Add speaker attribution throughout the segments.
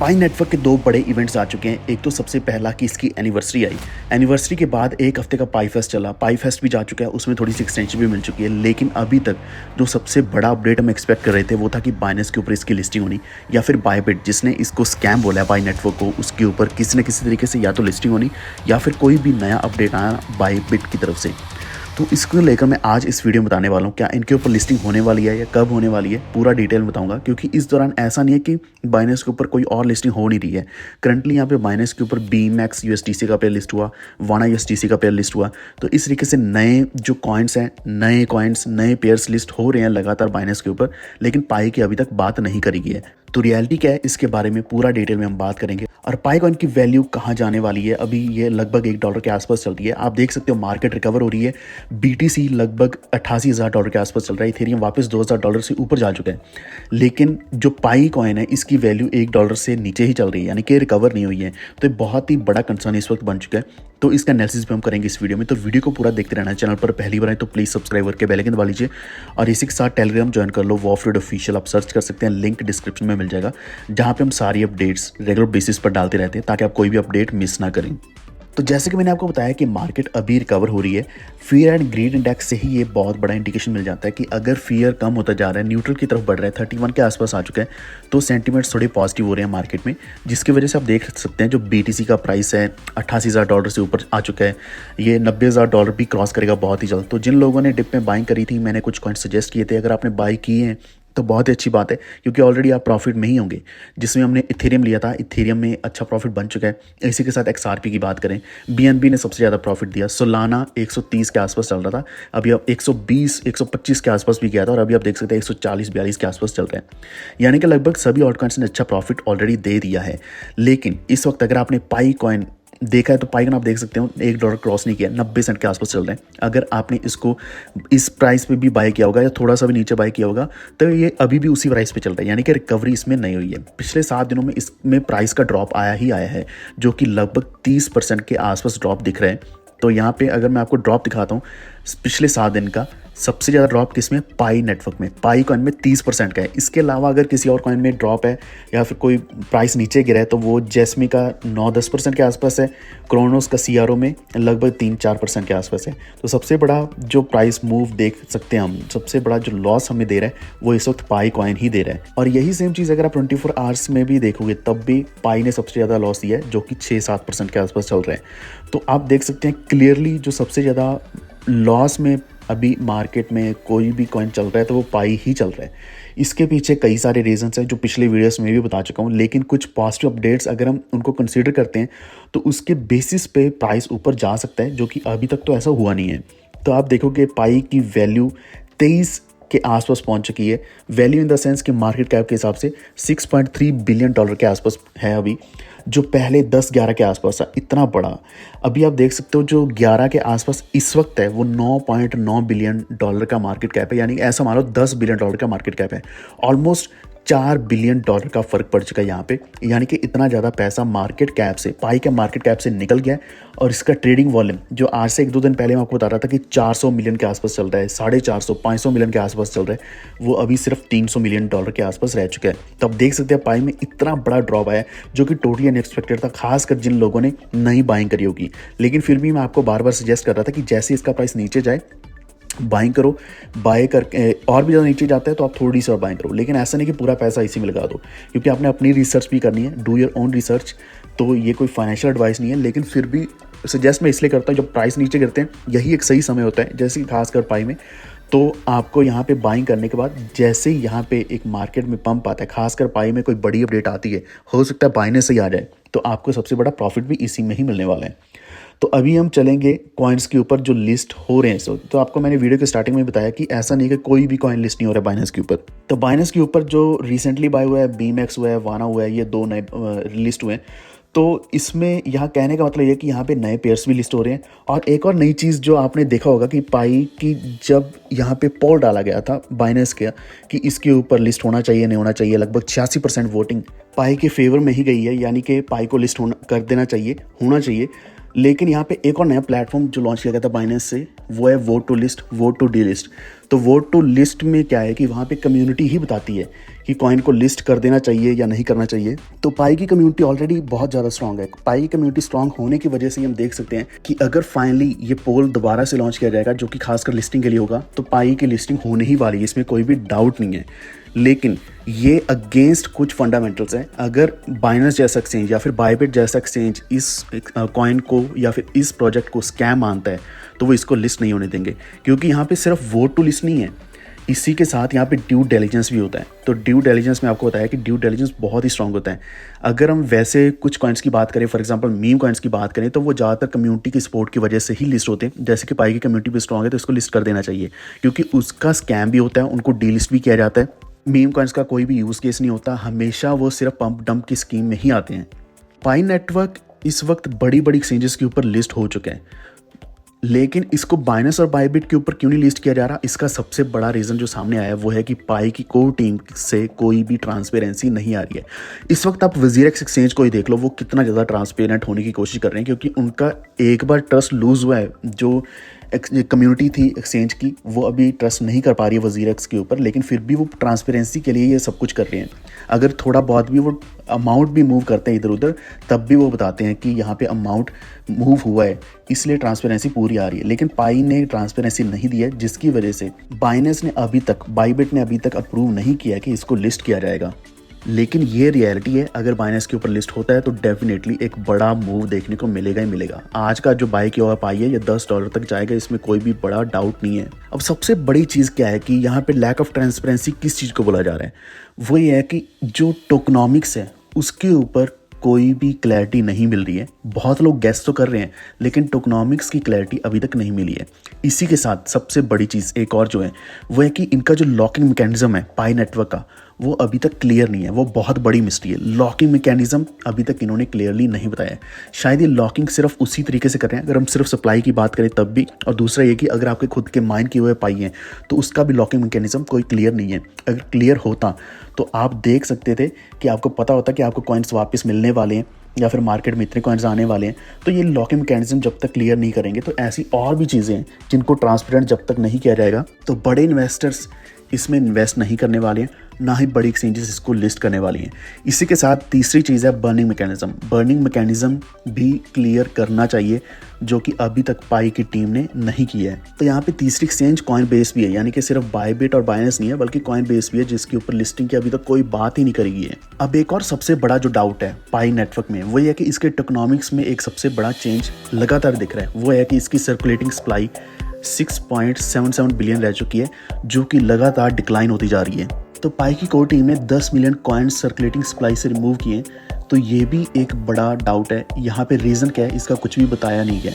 Speaker 1: पाई network के दो बड़े इवेंट्स आ चुके हैं। एक तो सबसे पहला कि इसकी एनिवर्सरी आई। एनिवर्सरी के बाद एक हफ्ते का पाई फेस्ट चला। पाई फेस्ट भी जा चुका है, उसमें थोड़ी सी एक्सटेंशन भी मिल चुकी है। लेकिन अभी तक जो सबसे बड़ा अपडेट हम एक्सपेक्ट कर रहे थे वो था कि बाइनेंस के ऊपर इसकी लिस्टिंग होनी, या फिर बायबिट जिसने इसको स्कैम बोला है पाई नेटवर्क को, उसके ऊपर किसी न किसी तरीके से या तो लिस्टिंग होनी या फिर कोई भी नया अपडेट आया बायबिट की तरफ से। तो इसको लेकर मैं आज इस वीडियो में बताने वाला हूँ क्या इनके ऊपर लिस्टिंग होने वाली है या कब होने वाली है, पूरा डिटेल में बताऊंगा। क्योंकि इस दौरान ऐसा नहीं है कि बाइनेंस के ऊपर कोई और लिस्टिंग हो नहीं रही है। करंटली यहाँ पे बाइनेंस के ऊपर बीमैक्स यूएसडीसी का पेयर लिस्ट हुआ, वाना यूएसडीसी का पेयर लिस्ट हुआ। तो इस तरीके से नए जो कॉइन्स हैं, नए कॉइन्स, नए पेयर्स लिस्ट हो रहे हैं लगातार बाइनेंस के ऊपर, लेकिन पाई की अभी तक बात नहीं करी गई है। तो रियलिटी क्या है इसके बारे में पूरा डिटेल में हम बात करेंगे। और पाई कॉइन की वैल्यू कहाँ जाने वाली है, अभी ये लगभग $1 के आसपास चल रही है। आप देख सकते हो मार्केट रिकवर हो रही है। बीटीसी लगभग $88,000 के आसपास चल रहा है। इथेरियम वापस $2,000 से ऊपर जा चुका है। लेकिन जो पाई कॉइन है इसकी वैल्यू $1 से नीचे ही चल रही है, यानी कि रिकवर नहीं हुई है। तो ये बहुत ही बड़ा कंसर्न इस वक्त बन चुका है। तो इसका एनालिसिस भी हम करेंगे इस वीडियो में। तो वीडियो को पूरा देखते रहना है। चैनल पर पहली बार आए तो प्लीज़ सब्सक्राइब करके बेल आइकन दबा लीजिए। और इसी के साथ टेलीग्राम ज्वाइन कर लो, वॉफरेड ऑफिशियल, आप सर्च कर सकते हैं, लिंक डिस्क्रिप्शन में मिल जाएगा, जहाँ पे हम सारी अपडेट्स रेगुलर बेसिस पर डालते रहते हैं ताकि आप कोई भी अपडेट मिस ना करें। तो जैसे कि मैंने आपको बताया कि मार्केट अभी रिकवर हो रही है। फियर एंड ग्रीड इंडेक्स से ही ये बहुत बड़ा इंडिकेशन मिल जाता है कि अगर फियर कम होता जा रहा है, न्यूट्रल की तरफ बढ़ रहा है, 31 के आसपास आ चुका है, तो सेंटीमेंट्स थोड़े पॉजिटिव हो रहे हैं मार्केट में, जिसकी वजह से आप देख सकते हैं जो बीटीसी का प्राइस है $88,000 से ऊपर आ चुका है। ये $90,000 भी क्रॉस करेगा बहुत ही जल्द। तो जिन लोगों ने डिप में बाइंग करी थी, मैंने कुछ कॉइन्स सजेस्ट किए थे, अगर आपने बाई किए हैं तो बहुत ही अच्छी बात है, क्योंकि ऑलरेडी आप प्रॉफिट में ही होंगे। जिसमें हमने इथेरियम लिया था, इथेरियम में अच्छा प्रॉफिट बन चुका है। इसी के साथ एक्सआरपी की बात करें, बीएनबी ने सबसे ज़्यादा प्रॉफिट दिया। सोलाना 130 के आसपास चल रहा था, अभी अब 120 125 के आसपास भी गया था, और अभी आप देख सकते हैं 140-42 के आसपास चल रहा है। यानी कि लगभग सभी ऑल्टकॉइन्स ने अच्छा प्रॉफिट ऑलरेडी दे दिया है। लेकिन इस वक्त अगर आपने पाई कॉइन देखा है तो पाई कॉइन आप देख सकते हो $1 क्रॉस नहीं किया, 90 सेंट के आसपास चल रहे हैं। अगर आपने इसको इस प्राइस पे भी बाय किया होगा या थोड़ा सा भी नीचे बाय किया होगा, तो ये अभी भी उसी प्राइस पे चल रहा है, यानी कि रिकवरी इसमें नहीं हुई है। पिछले 7 दिनों में इसमें प्राइस का ड्रॉप आया ही आया है, जो कि लगभग 30% के आसपास ड्रॉप दिख रहा है। तो यहाँ पे अगर मैं आपको ड्रॉप दिखाता हूँ पिछले 7 दिन का, सबसे ज़्यादा ड्रॉप किसमें, पाई नेटवर्क में, पाई कॉइन में 30% का है। इसके अलावा अगर किसी और कॉइन में ड्रॉप है या फिर कोई प्राइस नीचे गिरा है तो वो जेस्मी का 9-10% के आसपास है। क्रोनोस का सीआरओ में लगभग 3-4% के आसपास है। तो सबसे बड़ा जो प्राइस मूव देख सकते हैं हम, सबसे बड़ा जो लॉस हमें दे रहा है वो इस वक्त पाई कॉइन ही दे रहा है। और यही सेम चीज़ अगर आप 24 आवर्स में भी देखोगे तब भी पाई ने सबसे ज़्यादा लॉस दिया है, जो कि 6-7% के आसपास चल रहा है। तो आप देख सकते हैं क्लियरली जो सबसे ज़्यादा लॉस में अभी मार्केट में कोई भी कॉइन चल रहा है तो वो पाई ही चल रहा है। इसके पीछे कई सारे रीजंस हैं जो पिछले वीडियोस में भी बता चुका हूँ, लेकिन कुछ पॉजिटिव अपडेट्स अगर हम उनको कंसीडर करते हैं तो उसके बेसिस पे प्राइस ऊपर जा सकता है, जो कि अभी तक तो ऐसा हुआ नहीं है। तो आप देखोगे पाई की वैल्यू 23 के आसपास पहुंच चुकी है। वैल्यू इन द सेंस कि मार्केट कैप के हिसाब से $6.3 बिलियन के आसपास है अभी, जो पहले 10-11 के आसपास था, इतना बड़ा। अभी आप देख सकते हो जो 11 के आसपास इस वक्त है वो $9.9 बिलियन का मार्केट कैप है, यानी ऐसा मानो $10 बिलियन का मार्केट कैप है। ऑलमोस्ट $4 बिलियन का फर्क पड़ चुका है यहाँ पे, यानी कि इतना ज़्यादा पैसा मार्केट कैप से, पाई के मार्केट कैप से निकल गया है। और इसका ट्रेडिंग वॉल्यूम जो आज से 1-2 दिन पहले मैं आपको बता रहा था कि 400 मिलियन के आसपास चल रहा है, 450 500 मिलियन के आसपास चल रहा है, वो अभी सिर्फ $300 मिलियन के आसपास रह चुका है। तो आप देख सकते हैं पाई में इतना बड़ा ड्रॉप आया जो कि टोटली अनएक्सपेक्टेड था, खासकर जिन लोगों ने नई बाइंग करी होगी। लेकिन फिर भी मैं आपको बार बार सजेस्ट कर रहा था कि जैसे इसका प्राइस नीचे जाए बाइंग करो, बाय करके और भी ज़्यादा नीचे जाता है तो आप थोड़ी सी और बाइंग करो। लेकिन ऐसा नहीं कि पूरा पैसा इसी में लगा दो, क्योंकि आपने अपनी रिसर्च भी करनी है, डू योर ओन रिसर्च। तो ये कोई फाइनेंशियल एडवाइस नहीं है, लेकिन फिर भी सजेस्ट मैं इसलिए करता हूँ जब प्राइस नीचे गिरते हैं यही एक सही समय होता है, जैसे कि खासकर पाई में। तो आपको यहाँ पे बाइंग करने के बाद जैसे ही यहाँ पे एक मार्केट में पंप आता है, खासकर पाई में कोई बड़ी अपडेट आती है, हो सकता है बाइने से ही आ जाए, तो आपको सबसे बड़ा प्रॉफिट भी इसी में ही मिलने वाला है। तो अभी हम चलेंगे कॉइन्स के ऊपर जो लिस्ट हो रहे हैं। तो आपको मैंने वीडियो के स्टार्टिंग में बताया कि ऐसा नहीं कि कोई भी कॉइन लिस्ट नहीं हो रहा है बाइनेंस के ऊपर। तो बाइनेंस के ऊपर जो रिसेंटली बाय हुआ है, बीमैक्स हुआ है, वाना हुआ है, ये 2 नए लिस्ट हुए हैं। तो इसमें यहाँ कहने का मतलब ये कि यहाँ पे नए पेयर्स भी लिस्ट हो रहे हैं। और एक और नई चीज़ जो आपने देखा होगा कि पाई की जब यहाँ पे पोल डाला गया था बाइनेंस का कि इसके ऊपर लिस्ट होना चाहिए नहीं होना चाहिए, लगभग 86% वोटिंग पाई के फेवर में ही गई है, यानी कि पाई को लिस्ट कर देना चाहिए, होना चाहिए। लेकिन यहाँ पे एक और नया प्लेटफॉर्म जो लॉन्च किया गया था बाइनेंस से, वो है vote to list, vote to delist. तो वोट टू लिस्ट में क्या है कि वहाँ पे कम्युनिटी ही बताती है कि कॉइन को लिस्ट कर देना चाहिए या नहीं करना चाहिए। तो पाई की कम्युनिटी ऑलरेडी बहुत ज़्यादा स्ट्रांग है। पाई की कम्युनिटी स्ट्रांग होने की वजह से हम देख सकते हैं कि अगर फाइनली ये पोल दोबारा से लॉन्च किया जाएगा, जो कि खासकर लिस्टिंग के लिए होगा, तो पाई की लिस्टिंग होने ही वाली है, इसमें कोई भी डाउट नहीं है। लेकिन ये अगेंस्ट कुछ फंडामेंटल्स हैं। अगर बाइनेंस जैसा एक्सचेंज या फिर बायबिट जैसा एक्सचेंज इस कॉइन को या फिर इस प्रोजेक्ट को स्कैम मानता है, तो वो इसको लिस्ट नहीं होने देंगे, क्योंकि यहाँ पे सिर्फ वोट टू लिस्ट नहीं है, इसी के साथ यहाँ पे ड्यू डिलिजेंस भी होता है। तो ड्यू डिलिजेंस में आपको बताया कि ड्यू डिलिजेंस बहुत ही स्ट्रांग होता है। अगर हम वैसे कुछ कॉइन्स की बात करें, फॉर एग्जांपल मीम कॉइन्स की बात करें, तो वो ज़्यादातर कम्युनिटी की सपोर्ट की वजह से ही लिस्ट होते हैं। जैसे कि पाई की कम्युनिटी भी स्ट्रांग है, तो इसको लिस्ट कर देना चाहिए, क्योंकि उसका स्कैम भी होता है, उनको डीलिस्ट भी किया जाता है। मीम कॉइन्स का कोई भी यूज़ केस नहीं होता, हमेशा वो सिर्फ पंप डंप की स्कीम में ही आते हैं। पाई नेटवर्क इस वक्त बड़ी बड़ी एक्सचेंजेस के ऊपर लिस्ट हो चुका है, लेकिन इसको बाइनेंस और बायबिट के ऊपर क्यों नहीं लिस्ट किया जा रहा? इसका सबसे बड़ा रीज़न जो सामने आया है वो है कि पाई की कोर टीम से कोई भी ट्रांसपेरेंसी नहीं आ रही है। इस वक्त आप वजीरेक्स एक्सचेंज को ही देख लो, वो कितना ज़्यादा ट्रांसपेरेंट होने की कोशिश कर रहे हैं, क्योंकि उनका एक बार ट्रस्ट लूज़ हुआ है। जो कम्युनिटी थी एक्सचेंज की, वो अभी ट्रस्ट नहीं कर पा रही है वजीरेक्स के ऊपर, लेकिन फिर भी वो ट्रांसपेरेंसी के लिए ये सब कुछ कर रहे हैं। अगर थोड़ा बहुत भी वो अमाउंट भी मूव करते हैं इधर उधर, तब भी वो बताते हैं कि यहाँ पे अमाउंट मूव हुआ है, इसलिए ट्रांसपेरेंसी पूरी आ रही है। लेकिन पाई ने ट्रांसपेरेंसी नहीं दी है, जिसकी वजह से बाइनेंस ने अभी तक, बायबिट ने अभी तक अप्रूव नहीं किया कि इसको लिस्ट किया जाएगा। लेकिन ये रियलिटी है, अगर बाइनेंस के ऊपर लिस्ट होता है तो डेफिनेटली एक बड़ा मूव देखने को मिलेगा ही मिलेगा। आज का जो बाई किया हुआ पाई है ये $10 तक जाएगा, इसमें कोई भी बड़ा डाउट नहीं है। अब सबसे बड़ी चीज़ क्या है कि यहाँ पे लैक ऑफ ट्रांसपेरेंसी किस चीज़ को बोला जा रहा है? वो ये है कि जो टोकनॉमिक्स है उसके ऊपर कोई भी क्लैरिटी नहीं मिल रही है। बहुत लोग गेस तो कर रहे हैं, लेकिन टोकनॉमिक्स की क्लैरिटी अभी तक नहीं मिली है। इसी के साथ सबसे बड़ी चीज़ एक और जो है वो है कि इनका जो लॉकिंग मैकेनिज्म है पाई नेटवर्क का, वो अभी तक क्लियर नहीं है। वो बहुत बड़ी मिस्ट्री है। लॉकिंग मैकेनिज्म अभी तक इन्होंने क्लियरली नहीं बताया है। शायद ये लॉकिंग सिर्फ उसी तरीके से कर रहे हैं, अगर हम सिर्फ सप्लाई की बात करें तब भी। और दूसरा ये कि अगर आपके खुद के माइन किए हुए पाई हैं तो उसका भी लॉकिंग मैकेनिज्म कोई क्लियर नहीं है। अगर क्लियर होता तो आप देख सकते थे कि आपको पता होता कि आपको कॉइन्स वापस मिलने वाले हैं या फिर मार्केट में इतने कॉइन्स आने वाले हैं। तो ये लॉकिंग मैकेनिज्म जब तक क्लियर नहीं करेंगे, तो ऐसी और भी चीज़ें हैं जिनको ट्रांसपेरेंट जब तक नहीं किया जाएगा, तो बड़े इन्वेस्टर्स इसमें इन्वेस्ट नहीं करने वाले हैं, ना ही बड़ी एक्सचेंजेस इसको लिस्ट करने वाली हैं। इसी के साथ तीसरी चीज़ है बर्निंग मैकेनिज्म। बर्निंग मैकेनिज्म भी क्लियर करना चाहिए, जो कि अभी तक पाई की टीम ने नहीं किया है। तो यहाँ पे तीसरी एक्सचेंज कॉइन बेस भी है, यानी कि सिर्फ बायबिट और बाइनेंस नहीं है, बल्कि कॉइन बेस भी है, जिसके ऊपर लिस्टिंग की अभी तक कोई बात ही नहीं करी गई है। अब एक और सबसे बड़ा जो डाउट है पाई नेटवर्क में, वो ये है कि इसके टोकनॉमिक्स में एक सबसे बड़ा चेंज लगातार दिख रहा है। वो है कि इसकी सर्कुलेटिंग सप्लाई 6.77 बिलियन रह चुकी है, जो कि लगातार डिक्लाइन होती जा रही है। तो पाई की कोर टीम ने 10 मिलियन कॉइन सर्कुलेटिंग सप्लाई से रिमूव किए, तो ये भी एक बड़ा डाउट है। यहाँ पे रीज़न क्या है इसका कुछ भी बताया नहीं गया।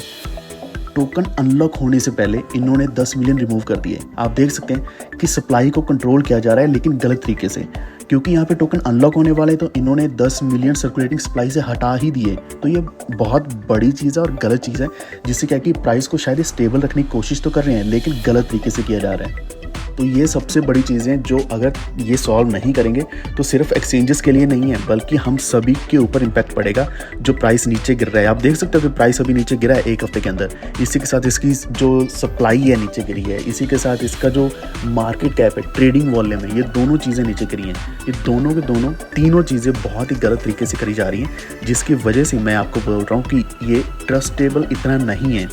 Speaker 1: टोकन अनलॉक होने से पहले इन्होंने 10 मिलियन रिमूव कर दिए। आप देख सकते हैं कि सप्लाई को कंट्रोल किया जा रहा है, लेकिन गलत तरीके से, क्योंकि यहाँ पे टोकन अनलॉक होने वाले तो इन्होंने 10 मिलियन सर्कुलेटिंग सप्लाई से हटा ही दिए। तो ये बहुत बड़ी चीज़ है और गलत चीज़ है, जिससे क्या कि प्राइस को शायद स्टेबल रखने की कोशिश तो कर रहे हैं, लेकिन गलत तरीके से किया जा रहा है। तो ये सबसे बड़ी चीज़ें जो अगर ये सॉल्व नहीं करेंगे तो सिर्फ एक्सचेंजेस के लिए नहीं है, बल्कि हम सभी के ऊपर इम्पैक्ट पड़ेगा। जो प्राइस नीचे गिर रहा है, आप देख सकते हो कि प्राइस अभी नीचे गिरा है एक हफ्ते के अंदर। इसी के साथ इसकी जो सप्लाई है नीचे गिरी है, इसी के साथ इसका जो मार्केट कैप है, ट्रेडिंग वॉल्यूम है, ये दोनों चीज़ें नीचे गिरी हैं। ये दोनों के दोनों तीनों चीज़ें बहुत ही गलत तरीके से करी जा रही हैं, जिसकी वजह से मैं आपको बोल रहा हूँ कि ये ट्रस्टेबल इतना नहीं है।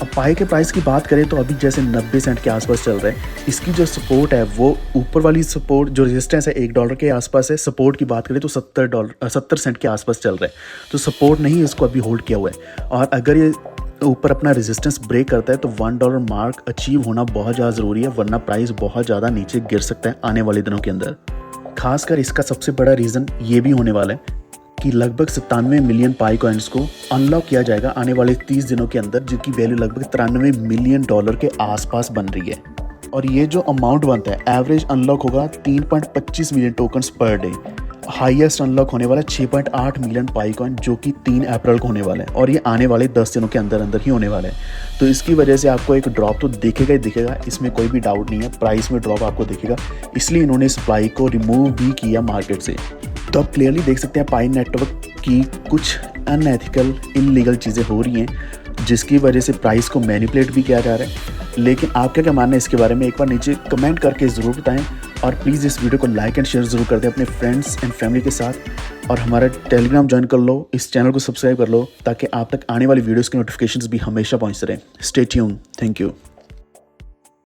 Speaker 1: अब पाई के प्राइस की बात करें तो अभी जैसे 90 सेंट के आसपास चल रहा है। इसकी जो सपोर्ट है वो ऊपर वाली सपोर्ट जो रेजिस्टेंस है $1 के आसपास है। सपोर्ट की बात करें तो 70 सेंट के आसपास चल रहा है। तो सपोर्ट नहीं इसको अभी होल्ड किया हुआ है, और अगर ये ऊपर अपना रेजिस्टेंस ब्रेक करता है तो $1 मार्क अचीव होना बहुत ज़्यादा ज़रूरी है, वरना प्राइस बहुत ज़्यादा नीचे गिर सकता है आने वाले दिनों के अंदर। खासकर इसका सबसे बड़ा रीज़न ये भी होने वाला है कि लगभग 97 मिलियन पाई कॉइन्स को अनलॉक किया जाएगा आने वाले 30 दिनों के अंदर, जिनकी वैल्यू लगभग $93 मिलियन के आसपास बन रही है। और ये जो अमाउंट बनता है, एवरेज अनलॉक होगा 3.25 million tokens per day. Highest unlock होने वाला 6.8 मिलियन पाई कॉइन, जो कि 3 अप्रैल को होने वाला है, और ये आने वाले 10 दिनों के अंदर अंदर ही होने वाला है। तो इसकी वजह से आपको एक ड्रॉप तो दिखेगा ही दिखेगा, इसमें कोई भी डाउट नहीं है। प्राइस में ड्रॉप आपको दिखेगा, इसलिए इन्होंने सप्लाई को रिमूव भी किया मार्केट से। तो आप क्लियरली देख सकते हैं पाई नेटवर्क कि कुछ अनएथिकल इलीगल चीज़ें हो रही हैं जिसकी वजह से प्राइस को मैनिपुलेट भी किया जा रहा है। लेकिन आपका क्या मानना है इसके बारे में, एक बार नीचे कमेंट करके ज़रूर बताएं और प्लीज़ इस वीडियो को लाइक एंड शेयर ज़रूर कर दें अपने फ्रेंड्स एंड फैमिली के साथ। और हमारा टेलीग्राम ज्वाइन कर लो, इस चैनल को सब्सक्राइब कर लो ताकि आप तक आने वाली वीडियोज़ के नोटिफिकेशंस भी हमेशा पहुंचते रहें। Stay tuned. Thank you.